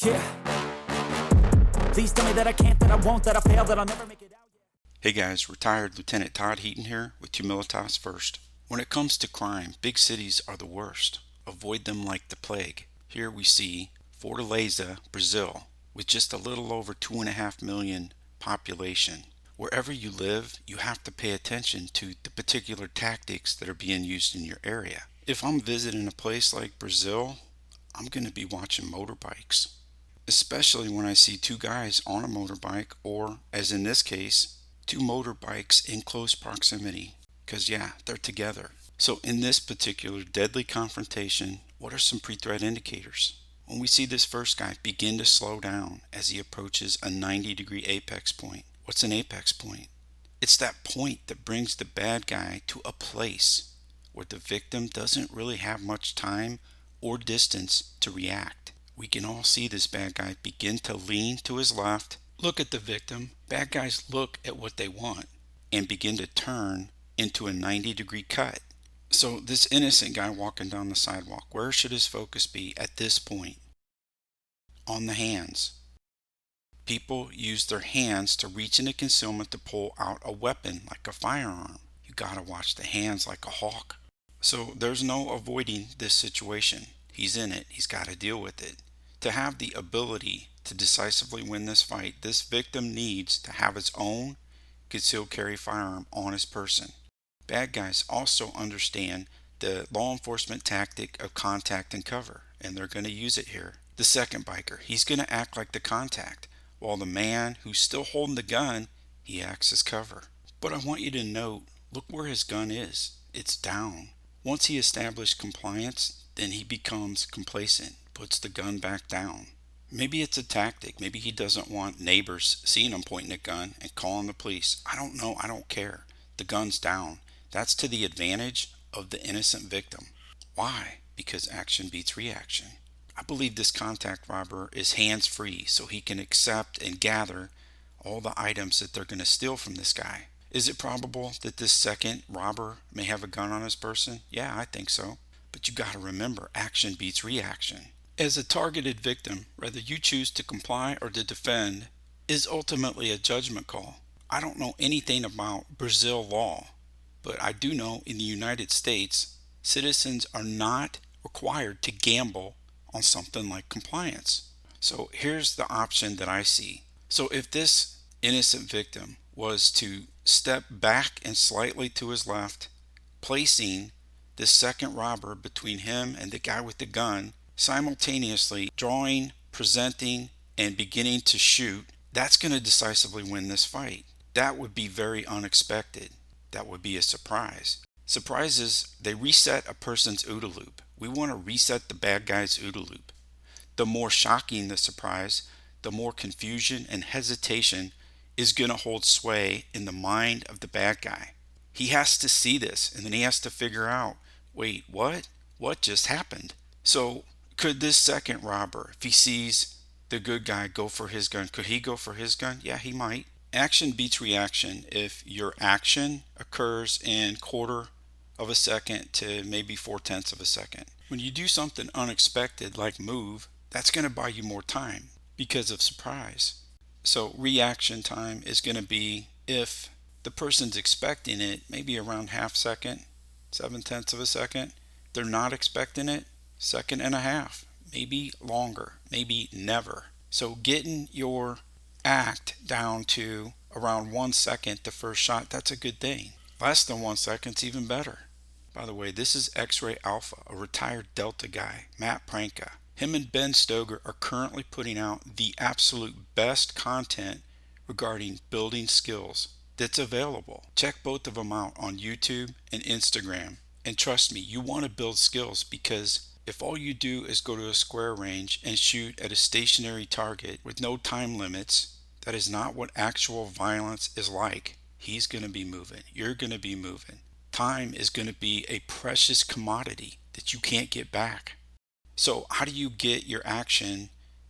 Yeah. Please tell me that I can't, that I won't, that I fail, that I'll never make it out. Hey guys, retired Lieutenant Todd Heaton here with Humilitas First. When it comes to crime, big cities are the worst. Avoid them like the plague. Here we see Fortaleza, Brazil, with just a little over 2.5 million population. Wherever you live, you have to pay attention to the particular tactics that are being used in your area. If I'm visiting a place like Brazil, I'm going to be watching motorbikes, especially when I see two guys on a motorbike, or as in this case, two motorbikes in close proximity, because yeah, they're together. So in this particular deadly confrontation, what are some pre-threat indicators? When we see this first guy begin to slow down as he approaches a 90-degree apex point. What's an apex point? It's that point that brings the bad guy to a place where the victim doesn't really have much time or distance to react. We can all see this bad guy begin to lean to his left, look at the victim. Bad guys look at what they want and begin to turn into a 90-degree cut. So this innocent guy walking down the sidewalk, where should his focus be at this point? On the hands. People use their hands to reach into concealment to pull out a weapon like a firearm. You gotta watch the hands like a hawk. So there's no avoiding this situation. He's in it. He's got to deal with it. To have the ability to decisively win this fight, this victim needs to have his own concealed carry firearm on his person. Bad guys also understand the law enforcement tactic of contact and cover, and they're going to use it here. The second biker, he's going to act like the contact, while the man who's still holding the gun, he acts as cover. But I want you to note, look where his gun is. It's down. Once he established compliance, then he becomes complacent, puts the gun back down. Maybe it's a tactic. Maybe he doesn't want neighbors seeing him pointing a gun and calling the police. I don't know. I don't care. The gun's down. That's to the advantage of the innocent victim. Why? Because action beats reaction. I believe this contact robber is hands-free, so he can accept and gather all the items that they're going to steal from this guy. Is it probable that this second robber may have a gun on his person? Yeah, I think so. But you got to remember, action beats reaction. As a targeted victim, whether you choose to comply or to defend is ultimately a judgment call. I don't know anything about Brazil law, but I do know in the United States, citizens are not required to gamble on something like compliance. So here's the option that I see. So if this innocent victim was to step back and slightly to his left, placing this second robber between him and the guy with the gun, simultaneously drawing, presenting, and beginning to shoot, that's going to decisively win this fight. That would be very unexpected. That would be a surprise. Surprises, they reset a person's OODA loop. We want to reset the bad guy's OODA loop. The more shocking the surprise, the more confusion and hesitation is going to hold sway in the mind of the bad guy. He has to see this, and then he has to figure out, wait, what? What just happened? So could this second robber, if he sees the good guy go for his gun, could he go for his gun? Yeah, he might. Action beats reaction if your action occurs in quarter of a second to maybe 4/10 of a second. When you do something unexpected like move, that's going to buy you more time because of surprise. So reaction time is going to be, if the person's expecting it, maybe around half second, 7/10 of a second. They're not expecting it, second and a half, maybe longer, maybe never. So getting your act down to around 1 second the first shot, that's a good thing. Less than 1 second's even better. By the way, this is X-Ray Alpha, a retired Delta guy, Matt Pranka. Him and Ben Stoger are currently putting out the absolute best content regarding building skills that's available. Check both of them out on YouTube and Instagram. And trust me, you want to build skills, because if all you do is go to a square range and shoot at a stationary target with no time limits, that is not what actual violence is like. He's going to be moving. You're going to be moving. Time is going to be a precious commodity that you can't get back. So how do you get your action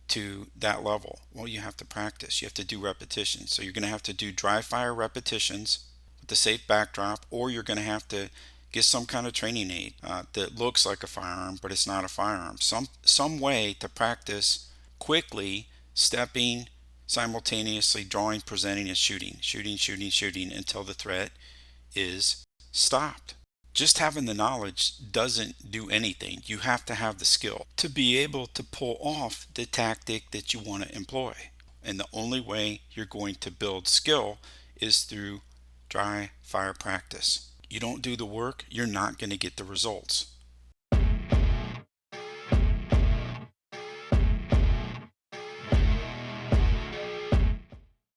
to that level? Well, you have to practice. You have to do repetitions. So you're going to have to do dry fire repetitions with the safe backdrop, or you're going to have to get some kind of training aid that looks like a firearm, but it's not a firearm. Some way to practice quickly stepping, simultaneously drawing, presenting, and shooting until the threat is stopped. Just having the knowledge doesn't do anything. You have to have the skill to be able to pull off the tactic that you want to employ. And the only way you're going to build skill is through dry fire practice. You don't do the work, you're not going to get the results.